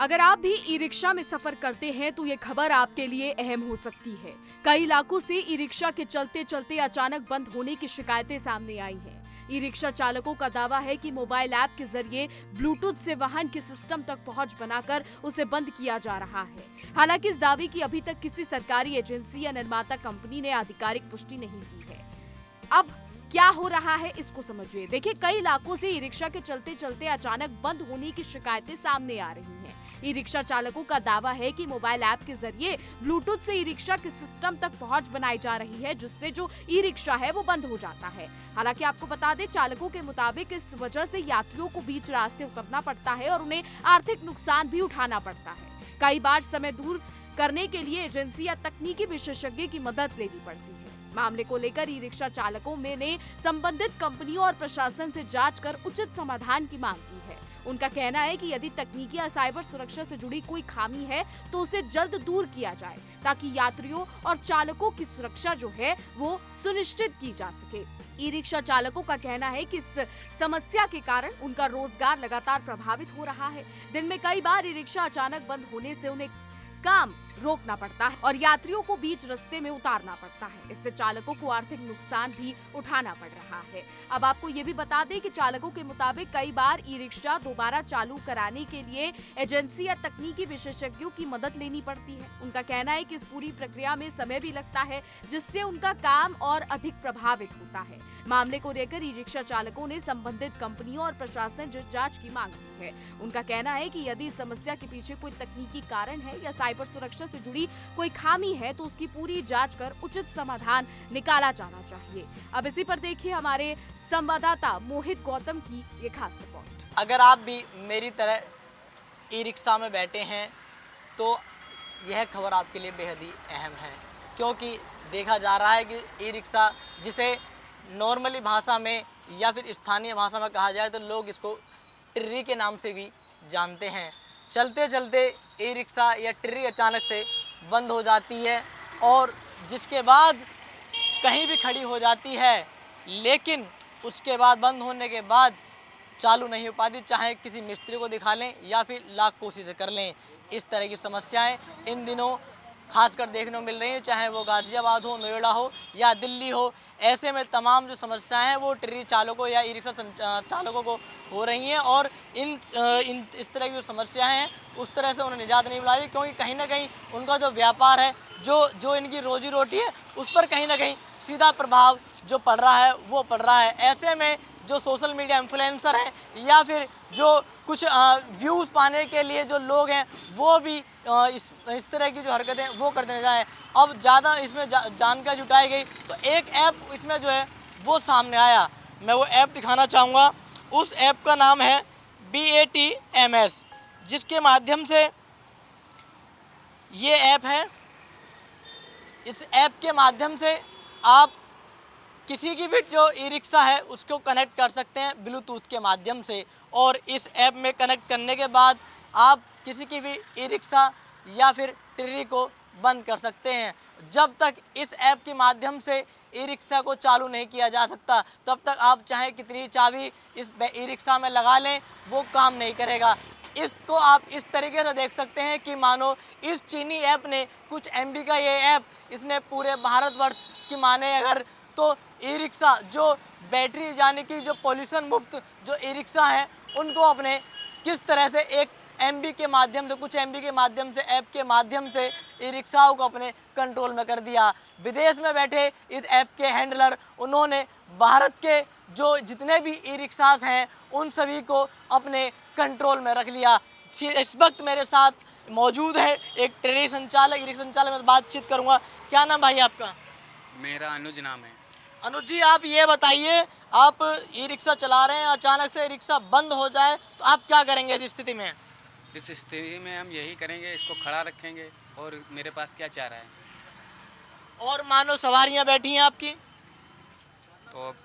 अगर आप भी ई रिक्शा में सफर करते हैं तो ये खबर आपके लिए अहम हो सकती है। कई इलाकों से ई रिक्शा के चलते चलते अचानक बंद होने की शिकायतें सामने आई हैं। ई रिक्शा चालकों का दावा है कि मोबाइल ऐप के जरिए ब्लूटूथ से वाहन के सिस्टम तक पहुंच बनाकर उसे बंद किया जा रहा है। हालांकि इस दावे की अभी तक किसी सरकारी एजेंसी या निर्माता कंपनी ने आधिकारिक पुष्टि नहीं की है। अब क्या हो रहा है इसको समझिए। देखिए, कई इलाकों से ई रिक्शा के चलते चलते अचानक बंद होने की शिकायतें सामने आ रही हैं। ई रिक्शा चालकों का दावा है कि मोबाइल ऐप के जरिए ब्लूटूथ से ई रिक्शा के सिस्टम तक पहुंच बनाई जा रही है, जिससे जो ई रिक्शा है वो बंद हो जाता है। हालांकि आपको बता दें, चालकों के मुताबिक इस वजह से यात्रियों को बीच रास्ते उतरना पड़ता है और उन्हें आर्थिक नुकसान भी उठाना पड़ता है। कई बार समय दूर करने के लिए एजेंसी या तकनीकी विशेषज्ञ की मदद लेनी पड़ती है। मामले को लेकर ई रिक्शा चालकों ने संबंधित कंपनियों और प्रशासन से जांच कर उचित समाधान की मांग की है। उनका कहना है कि यदि तकनीकी या साइबर सुरक्षा से जुड़ी कोई खामी है तो उसे जल्द दूर किया जाए, ताकि यात्रियों और चालकों की सुरक्षा जो है वो सुनिश्चित की जा सके। ई रिक्शा चालकों का कहना है कि इस समस्या के कारण उनका रोजगार लगातार प्रभावित हो रहा है। दिन में कई बार ई रिक्शा अचानक बंद होने से उन्हें काम रोकना पड़ता है और यात्रियों को बीच रास्ते में उतारना पड़ता है। इससे चालकों को आर्थिक नुकसान भी उठाना पड़ रहा है। अब आपको ये भी बता दें कि चालकों के मुताबिक कई बार ई रिक्शा दोबारा चालू कराने के लिए एजेंसी या तकनीकी विशेषज्ञों की मदद लेनी पड़ती है। उनका कहना है कि इस पूरी प्रक्रिया में समय भी लगता है, जिससे उनका काम और अधिक प्रभावित होता है। मामले को लेकर ई रिक्शा चालकों ने संबंधित कंपनियों और प्रशासन से जांच की मांग की है। उनका कहना है कि यदि इस समस्या के पीछे कोई तकनीकी कारण है या साइबर सुरक्षा से जुड़ी कोई खामी है तो उसकी पूरी जांच कर उचित समाधान निकाला जाना चाहिए। अब इसी पर देखिए हमारे संवाददाता मोहित गौतम की ये खास रिपोर्ट। अगर आप भी मेरी तरह ई रिक्शा में बैठे हैं तो यह खबर आपके लिए बेहद ही अहम है, क्योंकि देखा जा रहा है कि ई रिक्शा, जिसे नॉर्मली भाषा में या फिर स्थानीय भाषा में कहा जाए तो लोग इसको टिर्री के नाम से भी जानते हैं, चलते चलते ई रिक्शा या टिर्री अचानक से बंद हो जाती है और जिसके बाद कहीं भी खड़ी हो जाती है, लेकिन उसके बाद बंद होने के बाद चालू नहीं हो पाती, चाहे किसी मिस्त्री को दिखा लें या फिर लाख कोशिशें कर लें। इस तरह की समस्याएं इन दिनों खासकर देखने को मिल रही हैं, चाहे वो गाजियाबाद हो, नोएडा हो या दिल्ली हो। ऐसे में तमाम जो समस्याएं हैं वो टिर्री चालकों या ई रिक्शा चालकों को हो रही हैं और इस तरह की जो समस्याएं हैं उस तरह से उन्हें निजात नहीं मिला रही, क्योंकि कहीं ना कहीं उनका जो व्यापार है, जो इनकी रोजी रोटी है, उस पर कहीं ना कहीं सीधा प्रभाव जो पड़ रहा है वो पड़ रहा है। ऐसे में जो सोशल मीडिया इन्फ्लुएंसर हैं या फिर जो कुछ व्यूज़ पाने के लिए जो लोग हैं वो भी इस तरह की जो हरकतें वो करते नजर आए। अब ज़्यादा इसमें जानकारी जुटाई गई तो एक ऐप इसमें जो है वो सामने आया। मैं वो ऐप दिखाना चाहूँगा। उस ऐप का नाम है BATMS, जिसके माध्यम से ये ऐप है। इस ऐप के माध्यम से आप किसी की भी जो ई रिक्शा है उसको कनेक्ट कर सकते हैं ब्लूटूथ के माध्यम से, और इस ऐप में कनेक्ट करने के बाद आप किसी की भी ई रिक्शा या फिर टिर्री को बंद कर सकते हैं। जब तक इस ऐप के माध्यम से ई रिक्शा को चालू नहीं किया जा सकता, तब तक आप चाहे कितनी चाबी इस ई रिक्शा में लगा लें वो काम नहीं करेगा। इसको आप इस तरीके से देख सकते हैं कि मानो इस चीनी ऐप ने कुछ MB का ये ऐप इसने पूरे भारतवर्ष की माने अगर तो ई रिक्शा जो बैटरी यानी कि जो पॉल्यूशन मुक्त जो ई रिक्शा हैं उनको अपने किस तरह से एक MB के माध्यम से, कुछ MB के माध्यम से, ऐप के माध्यम से ई रिक्शाओं को अपने कंट्रोल में कर दिया। विदेश में बैठे इस ऐप के हैंडलर, उन्होंने भारत के जो जितने भी ई रिक्शास हैं उन सभी को अपने कंट्रोल में रख लिया। इस वक्त मेरे साथ मौजूद है एक टिर्री संचालक, ई रिक्शा संचालक, मैं बातचीत करूँगा। क्या नाम भाई आपका? मेरा अनुज नाम है। अनुज जी, आप ये बताइए, आप ई रिक्शा चला रहे हैं, अचानक से रिक्शा बंद हो जाए तो आप क्या करेंगे इस स्थिति में? इस स्थिति में हम यही करेंगे, इसको खड़ा रखेंगे और मेरे पास क्या चारा है। और मानो सवारियां बैठी हैं आपकी, तो अब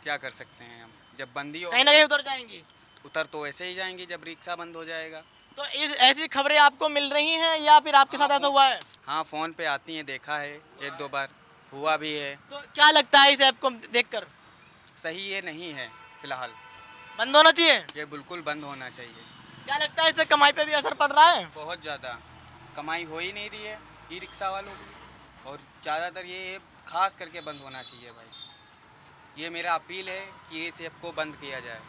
क्या कर सकते हैं हम? जब बंदी हो कहीं ना कहीं उतर जाएंगी। उतर तो ऐसे ही जाएंगी जब रिक्शा बंद हो जाएगा। तो ऐसी खबरें आपको मिल रही हैं या फिर आपके साथ ऐसा हुआ है? हाँ, फ़ोन पे आती हैं, देखा है, 1-2 बार हुआ भी है। तो क्या लगता है इस ऐप को देखकर? सही ये नहीं है, फ़िलहाल बंद होना चाहिए। ये बिल्कुल बंद होना चाहिए। क्या लगता है इससे कमाई पे भी असर पड़ रहा है? बहुत ज़्यादा कमाई हो ही नहीं रही है ई रिक्शा वालों की, और ज़्यादातर ये खास करके बंद होना चाहिए भाई। ये मेरा अपील है कि इस ऐप को बंद किया जाए।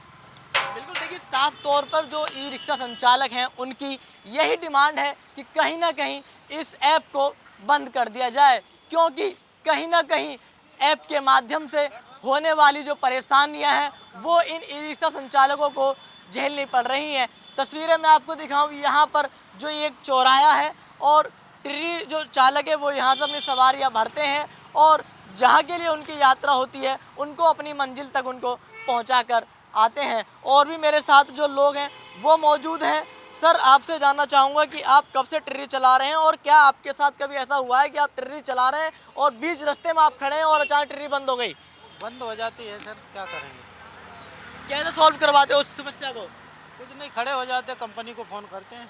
बिल्कुल, देखिए साफ तौर पर जो ई रिक्शा संचालक हैं उनकी यही डिमांड है कि कहीं ना कहीं इस ऐप को बंद कर दिया जाए, क्योंकि कहीं ना कहीं ऐप के माध्यम से होने वाली जो परेशानियां हैं वो इन ई रिक्शा संचालकों को झेलनी पड़ रही हैं। तस्वीरें मैं आपको दिखाऊं, यहाँ पर जो एक चौराहा है और ट्री जो चालक है वो यहाँ से अपनी सवारियाँ भरते हैं और जहाँ के लिए उनकी यात्रा होती है उनको अपनी मंजिल तक उनको पहुँचा कर आते हैं। और भी मेरे साथ जो लोग हैं वो मौजूद हैं। सर, आपसे जानना चाहूँगा कि आप कब से ट्री चला रहे हैं और क्या आपके साथ कभी ऐसा हुआ है कि आप ट्री चला रहे हैं और बीच रास्ते में आप खड़े हैं और अचानक ट्री बंद हो गई? बंद हो जाती है सर, क्या करेंगे। कैसे सॉल्व करवाते हो उस समस्या को? कुछ नहीं, खड़े हो जाते, कंपनी को फ़ोन करते हैं।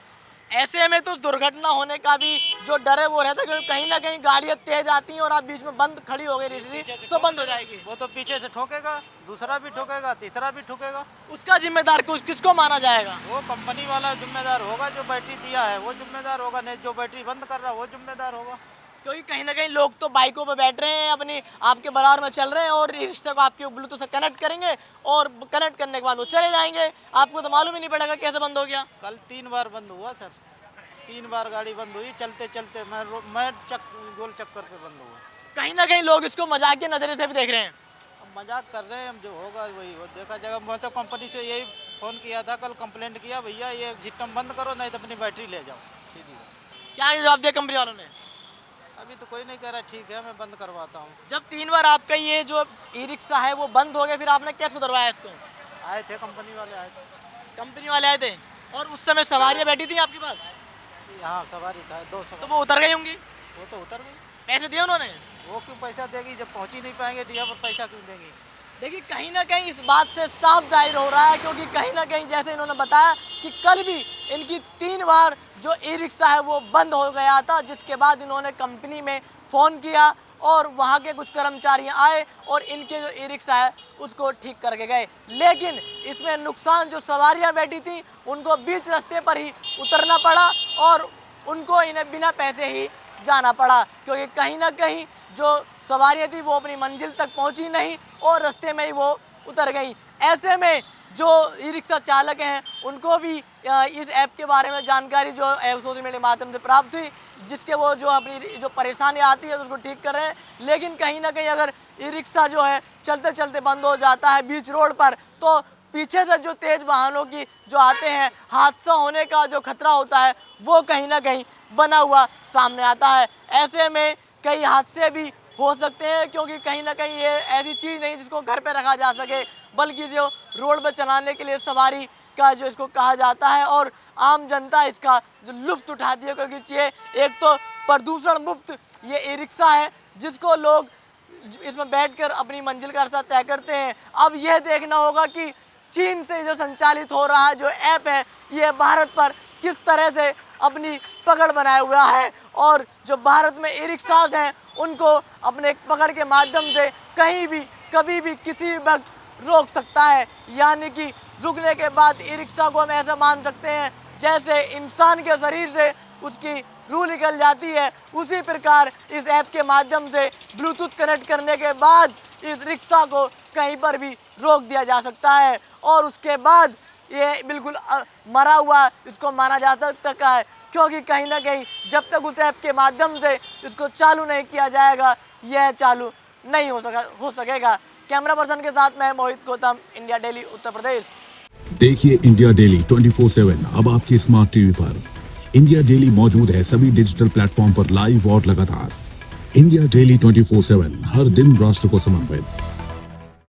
ऐसे में तो दुर्घटना होने का भी जो डर है वो रहता है, क्योंकि कहीं ना कहीं गाड़ियाँ तेज आती हैं और आप बीच में बंद खड़ी हो गई ट्री तो बंद हो जाएगी। वो तो पीछे से ठोकेगा, दूसरा भी ठोकेगा, तीसरा भी ठोकेगा। उसका जिम्मेदार किसको माना जाएगा? वो कंपनी वाला जिम्मेदार होगा, जो बैटरी दिया है वो जिम्मेदार होगा, नहीं जो बैटरी बंद कर रहा है वो जिम्मेदार होगा। क्योंकि कहीं ना कहीं लोग तो बाइकों पे बैठ रहे हैं, अपनी आपके बराबर में चल रहे हैं और रिक्शा को आपके ब्लूटूथ से कनेक्ट करेंगे और कनेक्ट करने के बाद वो चले जाएंगे, आपको तो मालूम ही नहीं पड़ेगा कैसे बंद हो गया। कल 3 बार बंद हुआ सर, 3 बार गाड़ी बंद हुई, चलते चलते मैं गोल चक्कर पे बंद हुआ। कहीं ना कहीं लोग इसको मजाक के नज़रिए से भी देख रहे हैं। अब मजाक कर रहे हैं, हम जो होगा वही वो देखा जाएगा। मैं तो कंपनी से यही फ़ोन किया था, कल कंप्लेंट किया, भैया ये सिस्टम बंद करो नहीं तो अपनी बैटरी ले जाओ। सीधी बात। क्या जवाब दिया कंपनी वालों ने? अभी तो कोई नहीं कह रहा, ठीक है मैं बंद करवाता हूँ। जब 3 बार आपका ये जो ई रिक्शा है वो बंद हो गया, फिर आपने क्या सुधरवाया इसको? आए थे कंपनी वाले, आए थे। कंपनी वाले आए थे और उस समय सवारियाँ बैठी थी आपके पास, यहाँ सवारी था 2 तो सवारी, वो उतर गई होंगी? वो तो उतर गई। पैसे दिए उन्होंने? वो क्यों पैसा देगी, जब पहुँच ही नहीं पाएंगे डिया पर पैसा क्यों देंगी। देखिए कहीं ना कहीं इस बात से साफ जाहिर हो रहा है, क्योंकि कहीं ना कहीं जैसे इन्होंने बताया कि कल भी इनकी 3 बार जो ई रिक्शा है वो बंद हो गया था, जिसके बाद इन्होंने कंपनी में फ़ोन किया और वहाँ के कुछ कर्मचारी आए और इनके जो ई रिक्शा है उसको ठीक करके गए। लेकिन इसमें नुकसान जो सवारियाँ बैठी थी उनको बीच रास्ते पर ही उतरना पड़ा और उनको इन्हें बिना पैसे ही जाना पड़ा, क्योंकि कहीं ना कहीं जो सवारियाँ थी वो अपनी मंजिल तक पहुँची नहीं और रास्ते में ही वो उतर गई। ऐसे में जो ई रिक्शा चालक हैं उनको भी इस ऐप के बारे में जानकारी जो सोशल मीडिया के माध्यम से प्राप्त हुई, जिसके वो जो अपनी जो परेशानी आती है उसको ठीक कर रहे हैं। लेकिन कहीं ना कहीं अगर ई रिक्शा जो है चलते चलते बंद हो जाता है बीच रोड पर, तो पीछे से जो तेज़ वाहनों की जो आते हैं, हादसा होने का जो खतरा होता है वो कहीं ना कहीं बना हुआ सामने आता है। ऐसे में कई हादसे भी हो सकते हैं, क्योंकि कहीं ना कहीं ये ऐसी चीज़ नहीं जिसको घर पे रखा जा सके, बल्कि जो रोड पर चलाने के लिए सवारी का जो इसको कहा जाता है और आम जनता इसका जो लुत्फ़ उठाती है, क्योंकि ये एक तो प्रदूषण मुक्त ये ई रिक्शा है जिसको लोग इसमें बैठकर अपनी मंजिल का रास्ता तय करते हैं। अब यह देखना होगा कि चीन से जो संचालित हो रहा है जो ऐप है ये भारत पर किस तरह से अपनी पकड़ बनाए हुआ है और जो भारत में ई रिक्शाज हैं उनको अपने पकड़ के माध्यम से कहीं भी कभी भी किसी भी वक्त रोक सकता है। यानी कि रुकने के बाद ई रिक्शा को हम ऐसा मान सकते हैं जैसे इंसान के शरीर से उसकी रूह निकल जाती है, उसी प्रकार इस ऐप के माध्यम से ब्लूटूथ कनेक्ट करने के बाद इस रिक्शा को कहीं पर भी रोक दिया जा सकता है और उसके बाद ये बिल्कुल मरा हुआ इसको माना जा सकता है, क्योंकि कहीं ना कहीं जब तक उस ऐप के माध्यम से इसको चालू नहीं किया जाएगा यह चालू नहीं हो सकेगा। कैमरा पर्सन के साथ मैं मोहित गौतम, इंडिया डेली उत्तर प्रदेश। देखिए इंडिया डेली 24/7 अब आपकी स्मार्ट टीवी पर। इंडिया डेली मौजूद है सभी डिजिटल प्लेटफॉर्म पर लाइव और लगातार। इंडिया डेली 24/7 हर दिन राष्ट्र को समर्पित।